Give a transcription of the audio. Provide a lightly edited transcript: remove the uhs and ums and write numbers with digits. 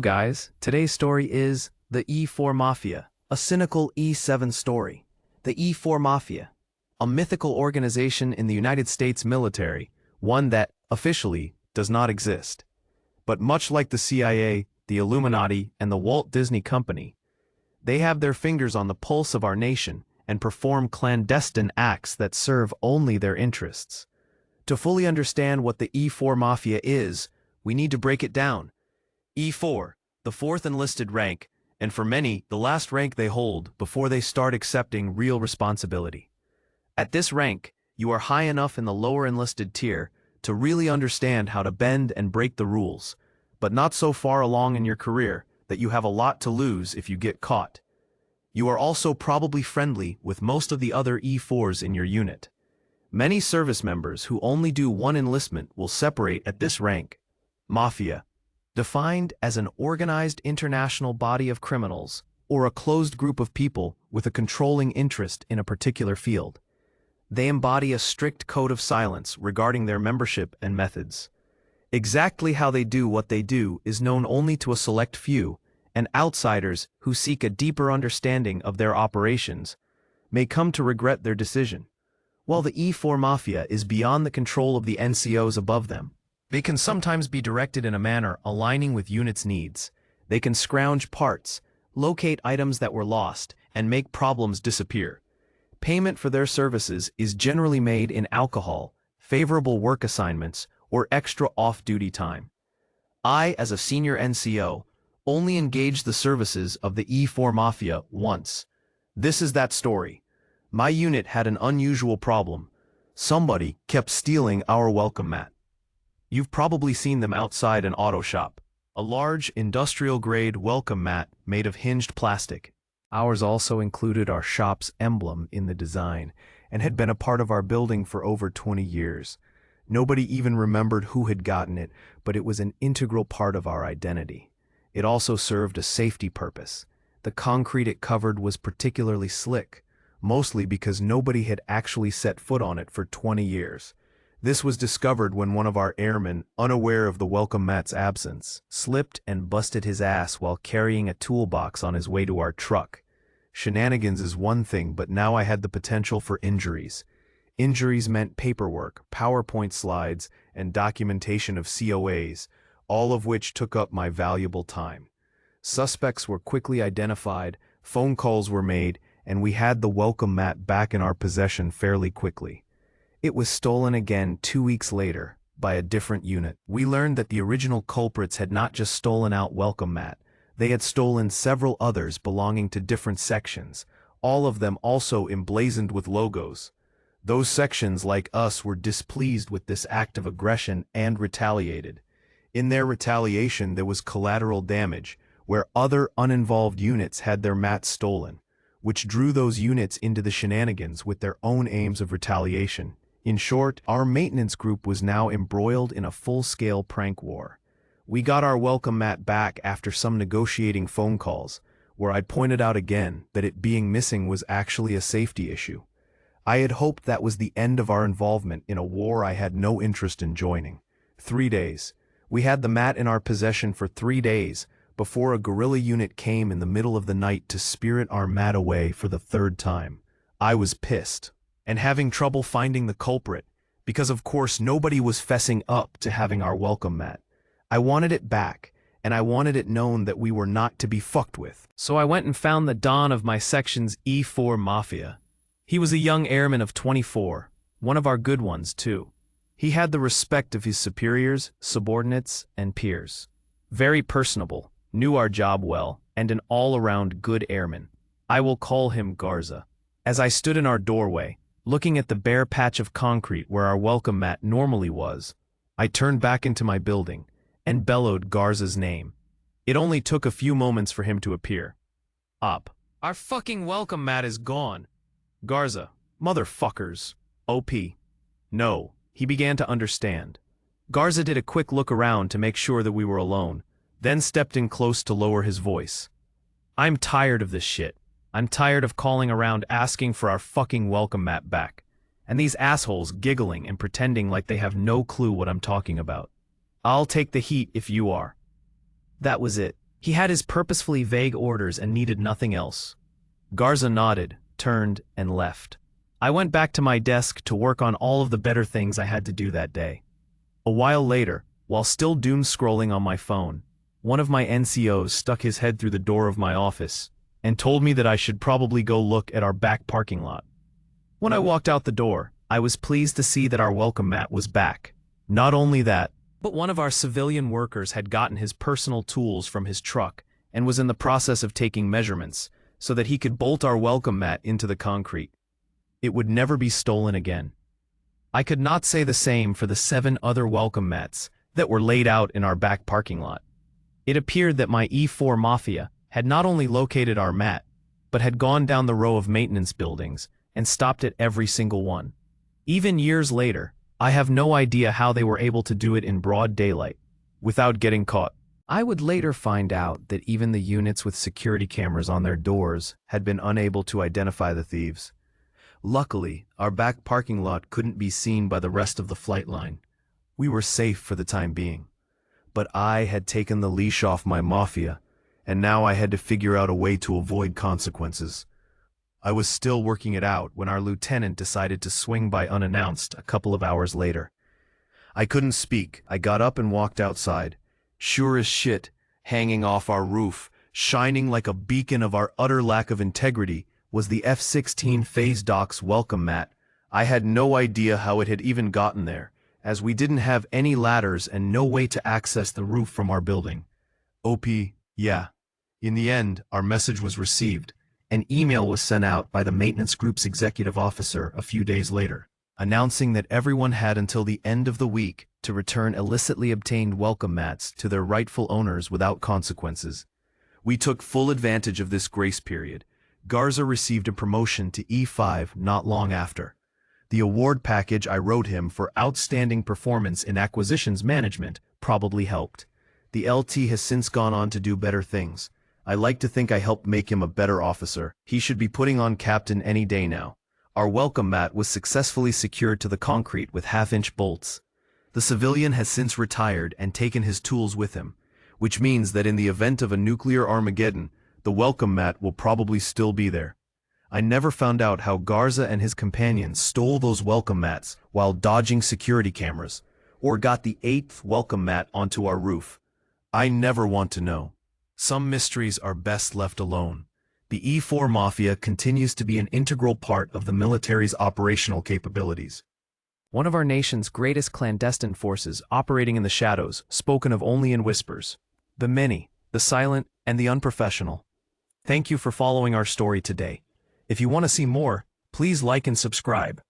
guys, today's story is the E-4 Mafia, a cynical E7 story. The E-4 Mafia, a mythical organization in the United States military, one that, officially, does not exist. But much like the CIA, the Illuminati, and the Walt Disney Company, they have their fingers on the pulse of our nation and perform clandestine acts that serve only their interests. To fully understand what the E-4 Mafia is, we need to break it down. E4, the fourth enlisted rank, and for many, the last rank they hold before they start accepting real responsibility. At this rank, you are high enough in the lower enlisted tier to really understand how to bend and break the rules, but not so far along in your career that you have a lot to lose if you get caught. You are also probably friendly with most of the other E4s in your unit. Many service members who only do one enlistment will separate at this rank. Mafia, defined as an organized international body of criminals or a closed group of people with a controlling interest in a particular field. They embody a strict code of silence regarding their membership and methods. Exactly how they do what they do is known only to a select few, and outsiders who seek a deeper understanding of their operations may come to regret their decision. While the E4 Mafia is beyond the control of the NCOs above them, they can sometimes be directed in a manner aligning with units' needs. They can scrounge parts, locate items that were lost, and make problems disappear. Payment for their services is generally made in alcohol, favorable work assignments, or extra off-duty time. I, as a senior NCO, only engaged the services of the E4 Mafia once. This is that story. My unit had an unusual problem. Somebody kept stealing our welcome mat. You've probably seen them outside an auto shop. A large, industrial-grade welcome mat made of hinged plastic. Ours also included our shop's emblem in the design and had been a part of our building for over 20 years. Nobody even remembered who had gotten it, but it was an integral part of our identity. It also served a safety purpose. The concrete it covered was particularly slick, mostly because nobody had actually set foot on it for 20 years. This was discovered when one of our airmen, unaware of the welcome mat's absence, slipped and busted his ass while carrying a toolbox on his way to our truck. Shenanigans is one thing, but now I had the potential for injuries. Injuries meant paperwork, PowerPoint slides, and documentation of COAs, all of which took up my valuable time. Suspects were quickly identified, phone calls were made, and we had the welcome mat back in our possession fairly quickly. It was stolen again 2 weeks later, by a different unit. We learned that the original culprits had not just stolen our welcome mat, they had stolen several others belonging to different sections, all of them also emblazoned with logos. Those sections, like us, were displeased with this act of aggression and retaliated. In their retaliation, there was collateral damage, where other uninvolved units had their mats stolen, which drew those units into the shenanigans with their own aims of retaliation. In short, our maintenance group was now embroiled in a full-scale prank war. We got our welcome mat back after some negotiating phone calls, where I pointed out again that it being missing was actually a safety issue. I had hoped that was the end of our involvement in a war I had no interest in joining. 3 days. We had the mat in our possession for 3 days, before a guerrilla unit came in the middle of the night to spirit our mat away for the 3rd time. I was pissed, and having trouble finding the culprit, because of course nobody was fessing up to having our welcome mat. I wanted it back, and I wanted it known that we were not to be fucked with. So I went and found the Don of my section's E4 Mafia. He was a young airman of 24, one of our good ones too. He had the respect of his superiors, subordinates, and peers. Very personable, knew our job well, and an all-around good airman. I will call him Garza. As I stood in our doorway, looking at the bare patch of concrete where our welcome mat normally was, I turned back into my building and bellowed Garza's name. It only took a few moments for him to appear. Up. Our fucking welcome mat is gone. Garza. Motherfuckers. OP. No. He began to understand. Garza did a quick look around to make sure that we were alone, then stepped in close to lower his voice. I'm tired of this shit. I'm tired of calling around asking for our fucking welcome mat back, and these assholes giggling and pretending like they have no clue what I'm talking about. I'll take the heat if you are. That was it. He had his purposefully vague orders and needed nothing else. Garza nodded, turned, and left. I went back to my desk to work on all of the better things I had to do that day. A while later, while still doom scrolling on my phone, one of my NCOs stuck his head through the door of my office and told me that I should probably go look at our back parking lot. When I walked out the door, I was pleased to see that our welcome mat was back. Not only that, but one of our civilian workers had gotten his personal tools from his truck and was in the process of taking measurements so that he could bolt our welcome mat into the concrete. It would never be stolen again. I could not say the same for the 7 other welcome mats that were laid out in our back parking lot. It appeared that my E-4 Mafia had not only located our mat, but had gone down the row of maintenance buildings and stopped at every single one. Even years later, I have no idea how they were able to do it in broad daylight, without getting caught. I would later find out that even the units with security cameras on their doors had been unable to identify the thieves. Luckily, our back parking lot couldn't be seen by the rest of the flight line. We were safe for the time being. But I had taken the leash off my mafia, and now I had to figure out a way to avoid consequences. I was still working it out when our lieutenant decided to swing by unannounced a couple of hours later. I couldn't speak. I got up and walked outside. Sure as shit, hanging off our roof, shining like a beacon of our utter lack of integrity, was the F-16 Phase Doc's welcome mat. I had no idea how it had even gotten there, as we didn't have any ladders and no way to access the roof from our building. Yeah. In the end, our message was received. An email was sent out by the maintenance group's executive officer a few days later, announcing that everyone had until the end of the week to return illicitly obtained welcome mats to their rightful owners without consequences. We took full advantage of this grace period. Garza received a promotion to E5 not long after. The award package I wrote him for outstanding performance in acquisitions management probably helped. The LT has since gone on to do better things. I like to think I helped make him a better officer. He should be putting on captain any day now. Our welcome mat was successfully secured to the concrete with half-inch bolts. The civilian has since retired and taken his tools with him, which means that in the event of a nuclear Armageddon, the welcome mat will probably still be there. I never found out how Garza and his companions stole those welcome mats while dodging security cameras, or got the 8th welcome mat onto our roof. I never want to know. Some mysteries are best left alone. The E-4 Mafia continues to be an integral part of the military's operational capabilities. One of our nation's greatest clandestine forces operating in the shadows, spoken of only in whispers. The many, the silent, and the unprofessional. Thank you for following our story today. If you want to see more, please like and subscribe.